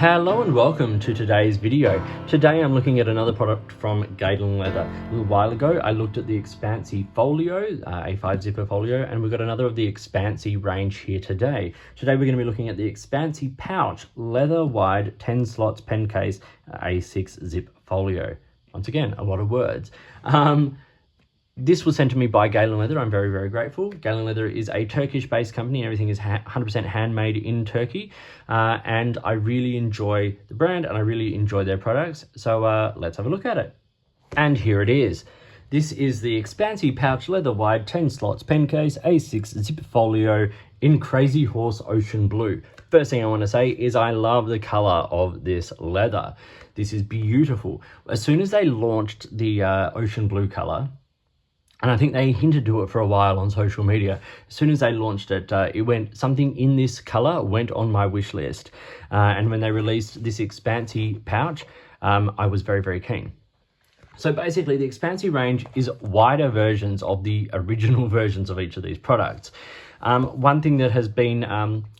Hello and welcome to today's video. Today I'm looking at another product from Galen Leather. A little while ago I looked at the Expansi-Folio, A5 zipper folio, and we've got another of the Expansi range here today. Today we're going to be looking at the Expansi-Pouch leather wide 10 slots pen case A6 zip folio. Once again, a lot of words. This was sent to me by Galen Leather. I'm very, very grateful. Galen Leather is a Turkish-based company. Everything is 100% handmade in Turkey. And I really enjoy the brand and I really enjoy their products. So let's have a look at it. And here it is. This is the Expansi-Pouch leather wide 10 slots pen case A6 zip folio in Crazy Horse Ocean Blue. First thing I want to say is I love the color of this leather. This is beautiful. As soon as they launched the ocean blue color, and I think they hinted to it for a while on social media. As soon as they launched it, something in this color went on my wish list. And when they released this Expansi-Pouch, I was very, very keen. So basically the Expansi range is wider versions of the original versions of each of these products. One thing that has been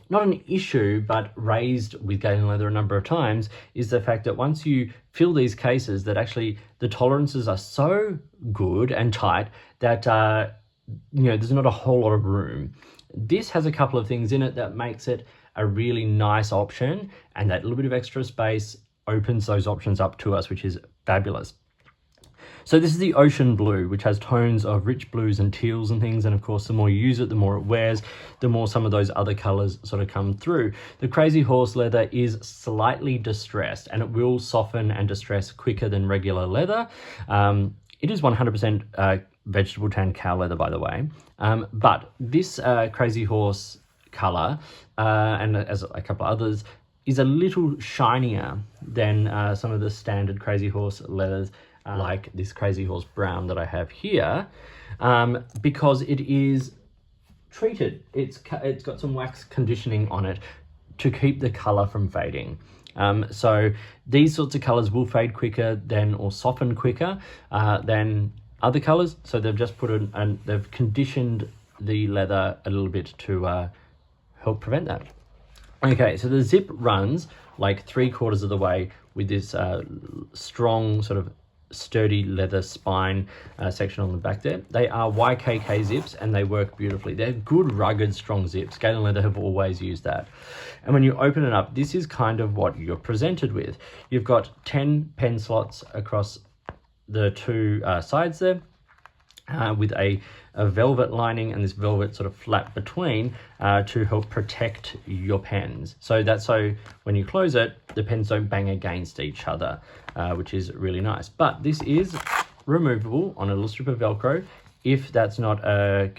not an issue, but raised with Galen Leather a number of times is the fact that once you fill these cases, that actually the tolerances are so good and tight that, there's not a whole lot of room. This has a couple of things in it that makes it a really nice option, and that little bit of extra space opens those options up to us, which is fabulous. So this is the ocean blue, which has tones of rich blues and teals and things. And of course, the more you use it, the more it wears, the more some of those other colors sort of come through. The Crazy Horse leather is slightly distressed and it will soften and distress quicker than regular leather. It is 100% vegetable tan cow leather, by the way. But this Crazy Horse color, and as a couple of others, is a little shinier than some of the standard Crazy Horse leathers, like this Crazy Horse brown that I have here, because it is treated. It's got some wax conditioning on it to keep the color from fading. So these sorts of colors will fade quicker or soften quicker than other colors. So they've just they've conditioned the leather a little bit to help prevent that. Okay, so the zip runs like 3/4 of the way with this strong sort of sturdy leather spine section on the back there. They are YKK zips and they work beautifully. They're good, rugged, strong zips. Galen Leather have always used that. And when you open it up, this is kind of what you're presented with. You've got 10 pen slots across the two sides there, with a velvet lining and this velvet sort of flap between to help protect your pens. So that's so when you close it, the pens don't bang against each other, which is really nice. But this is removable on a little strip of Velcro if that's not a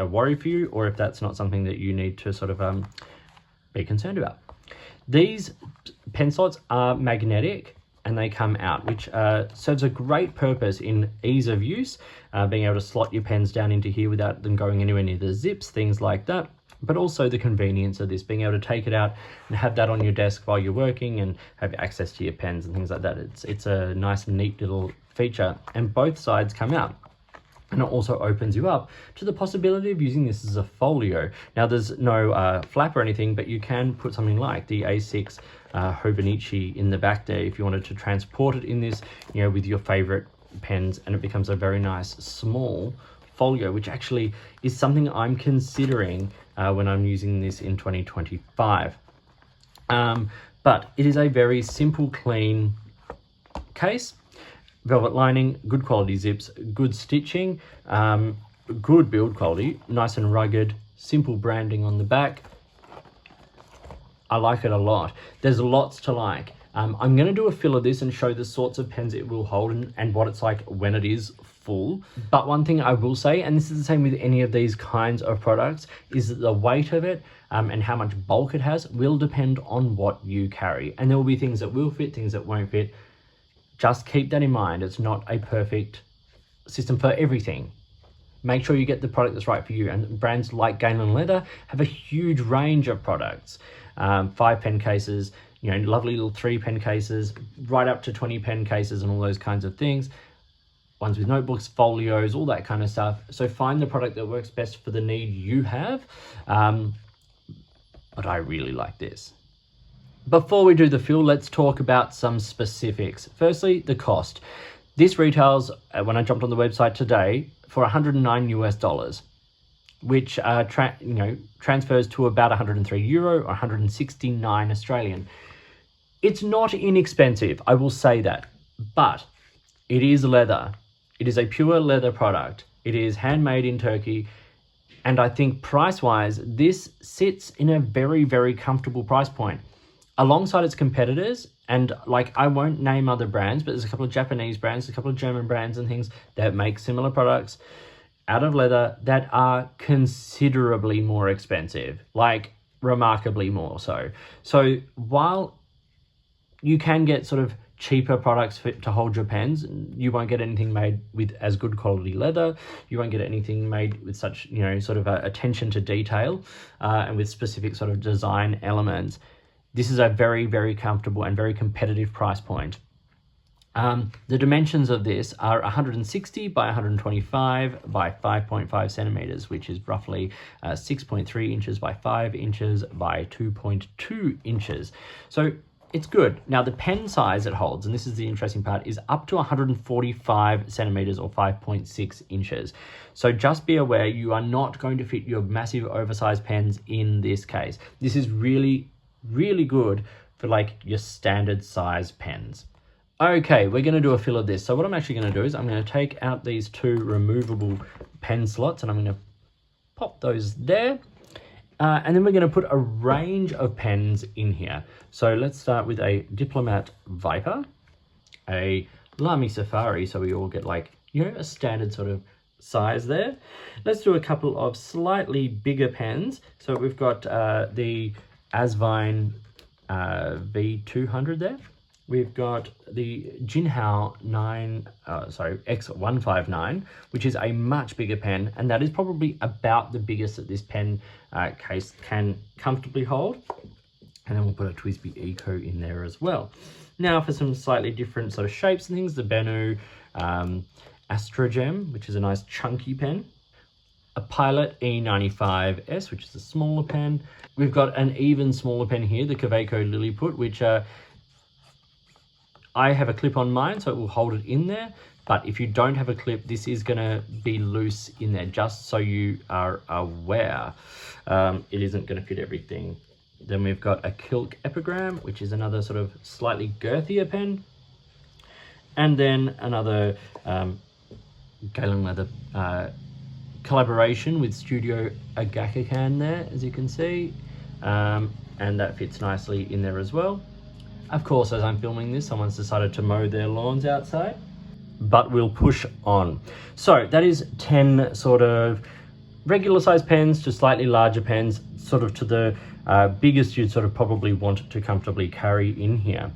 worry for you, or if that's not something that you need to sort of be concerned about. These pen slots are magnetic and they come out, which serves a great purpose in ease of use, being able to slot your pens down into here without them going anywhere near the zips, things like that. But also the convenience of this, being able to take it out and have that on your desk while you're working and have access to your pens and things like that. It's a nice, neat little feature, and both sides come out. And it also opens you up to the possibility of using this as a folio. Now, there's no flap or anything, but you can put something like the A6 Hobonichi in the back there if you wanted to transport it in this, with your favorite pens, and it becomes a very nice small folio, which actually is something I'm considering when I'm using this in 2025. But it is a very simple, clean case. Velvet lining, good quality zips, good stitching, good build quality, nice and rugged, simple branding on the back. I like it a lot. There's lots to like. I'm going to do a fill of this and show the sorts of pens it will hold and what it's like when it is full. But one thing I will say, and this is the same with any of these kinds of products, is that the weight of it and how much bulk it has will depend on what you carry. And there will be things that will fit, things that won't fit. Just keep that in mind. It's not a perfect system for everything. Make sure you get the product that's right for you. And brands like Galen Leather have a huge range of products. 5 pen cases, lovely little 3 pen cases, right up to 20 pen cases and all those kinds of things. Ones with notebooks, folios, all that kind of stuff. So find the product that works best for the need you have. But I really like this. Before we do the fill, let's talk about some specifics. Firstly, the cost. This retails, when I jumped on the website today, for $109 US, which transfers to about 103 euro or 169 Australian. It's not inexpensive, I will say that, but it is leather. It is a pure leather product. It is handmade in Turkey. And I think price-wise, this sits in a very, very comfortable price point. Alongside its competitors, and like I won't name other brands, but there's a couple of Japanese brands, a couple of German brands and things that make similar products out of leather that are considerably more expensive, like remarkably more so. So while you can get sort of cheaper products to hold your pens, you won't get anything made with as good quality leather. You won't get anything made with such, sort of attention to detail and with specific sort of design elements. This is a very, very comfortable and very competitive price point. The dimensions of this are 160 by 125 by 5.5 centimeters, which is roughly 6.3 inches by 5 inches by 2.2 inches. So it's good. Now the pen size it holds, and this is the interesting part, is up to 145 centimeters or 5.6 inches. So just be aware you are not going to fit your massive oversized pens in this case. This is really, really good for like your standard size pens. Okay, we're going to do a fill of this. So what I'm actually going to do is I'm going to take out these two removable pen slots and I'm going to pop those there. And then we're going to put a range of pens in here. So let's start with a Diplomat Viper, a Lamy Safari, so we all get like, a standard sort of size there. Let's do a couple of slightly bigger pens. So we've got the Asvine V200 there. We've got the Jinhao X159, which is a much bigger pen, and that is probably about the biggest that this pen case can comfortably hold. And then we'll put a TWSBI Eco in there as well. Now for some slightly different sort of shapes and things, the Benu Astrogem, which is a nice chunky pen. A Pilot E95S, which is a smaller pen. We've got an even smaller pen here, the Kaweco Lilliput, which I have a clip on mine, so it will hold it in there. But if you don't have a clip, this is going to be loose in there, just so you are aware. It isn't going to fit everything. Then we've got a Kilk Epigram, which is another sort of slightly girthier pen. And then another Galen leather collaboration with Studio Agakikan there, as you can see. And that fits nicely in there as well. Of course, as I'm filming this, someone's decided to mow their lawns outside, but we'll push on. So that is 10 sort of regular size pens to slightly larger pens, sort of to the biggest you'd sort of probably want to comfortably carry in here.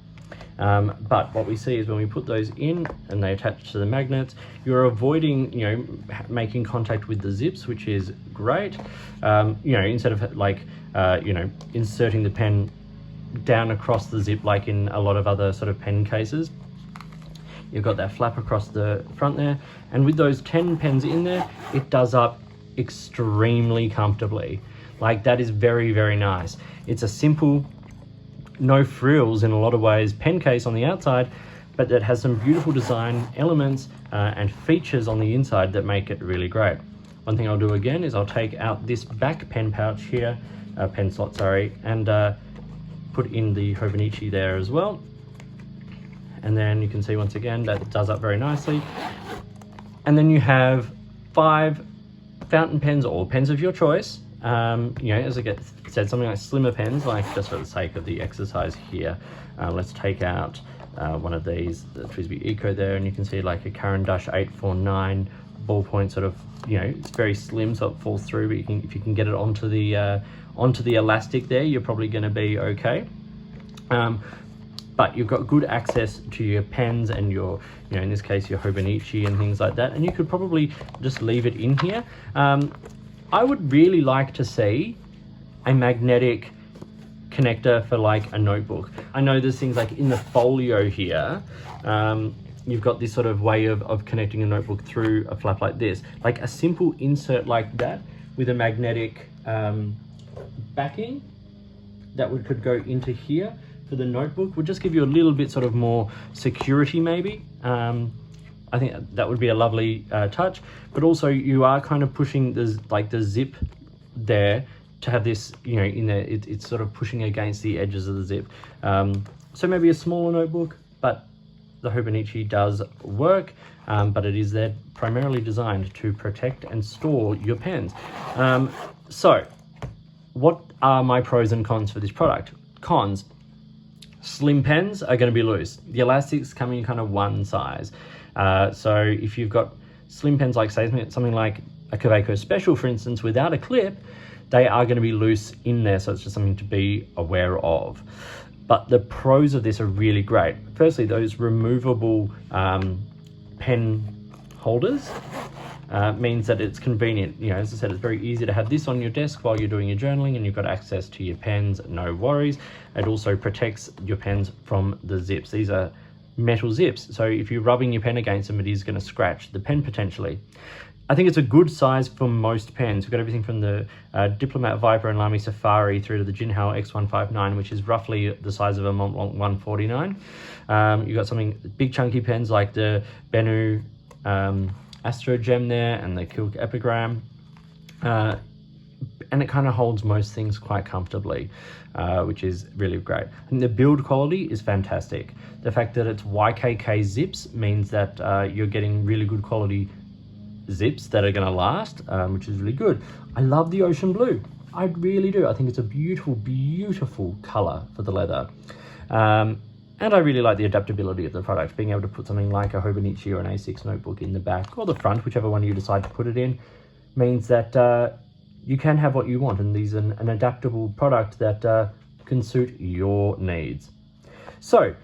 But what we see is when we put those in and they attach to the magnets, you're avoiding, making contact with the zips, which is great. Instead of like, inserting the pen down across the zip like in a lot of other sort of pen cases. You've got that flap across the front there, and with those 10 pens in there, it does up extremely comfortably. Like that is very, very nice. It's a simple, no frills in a lot of ways pen case on the outside, but that has some beautiful design elements and features on the inside that make it really great. One thing I'll do again is I'll take out this back pen pouch here, pen slot, sorry, and put in the Hobonichi there as well. And then you can see once again that it does up very nicely. And then you have 5 fountain pens or pens of your choice. As I said, something like slimmer pens, like just for the sake of the exercise here. Let's take out one of these, the TWSBI Eco there, and you can see like a Caran d'Ache 849 ballpoint sort of, it's very slim so it falls through, but if you can get it onto the elastic there, you're probably going to be okay. But you've got good access to your pens and your, in this case, your Hobonichi and things like that. And you could probably just leave it in here. I would really like to see a magnetic connector for like a notebook. I know there's things like in the folio here, you've got this sort of way of connecting a notebook through a flap like this. Like a simple insert like that with a magnetic backing that could go into here for the notebook would just give you a little bit sort of more security maybe. I think that would be a lovely touch, but also you are kind of pushing the zip there to have this, you know, in there, it's sort of pushing against the edges of the zip. So maybe a smaller notebook, but the Hobonichi does work, but it is there primarily designed to protect and store your pens. So what are my pros and cons for this product? Cons: slim pens are going to be loose. The elastics come in kind of one size. So if you've got slim pens like, say, something like a Kaweco Special, for instance, without a clip, they are going to be loose in there. So it's just something to be aware of. But the pros of this are really great. Firstly, those removable pen holders means that it's convenient. You know, as I said, it's very easy to have this on your desk while you're doing your journaling and you've got access to your pens, no worries. It also protects your pens from the zips. These are metal zips, so if you're rubbing your pen against them, it is going to scratch the pen potentially. I think it's a good size for most pens. We've got everything from the Diplomat Viper and Lamy Safari through to the Jinhao X159, which is roughly the size of a Mont Blanc 149. You've got something big chunky pens like the Benu Astro Gem there and the Kilk Epigram. And it kind of holds most things quite comfortably, which is really great. And the build quality is fantastic. The fact that it's YKK zips means that you're getting really good quality zips that are going to last, which is really good. I love the ocean blue. I really do. I think it's a beautiful, beautiful color for the leather. And I really like the adaptability of the product, being able to put something like a Hobonichi or an A6 notebook in the back or the front, whichever one you decide to put it in, means that you can have what you want, and these are an adaptable product that can suit your needs. So,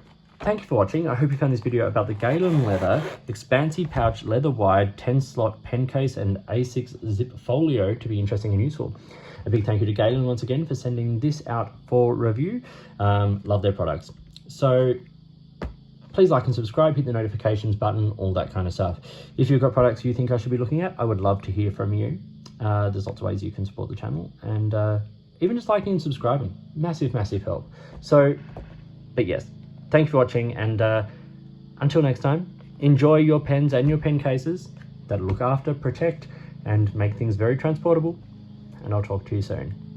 thank you for watching. I hope you found this video about the Galen Leather Expansi-Pouch Leather-Wide 10-slot pen case and A6 zip folio to be interesting and useful. A big thank you to Galen once again for sending this out for review. Love their products. So, please like and subscribe, hit the notifications button, all that kind of stuff. If you've got products you think I should be looking at, I would love to hear from you. There's lots of ways you can support the channel, and even just liking and subscribing, massive help. So, but yes, thank you for watching, and until next time, enjoy your pens and your pen cases that look after, protect, and make things very transportable, and I'll talk to you soon.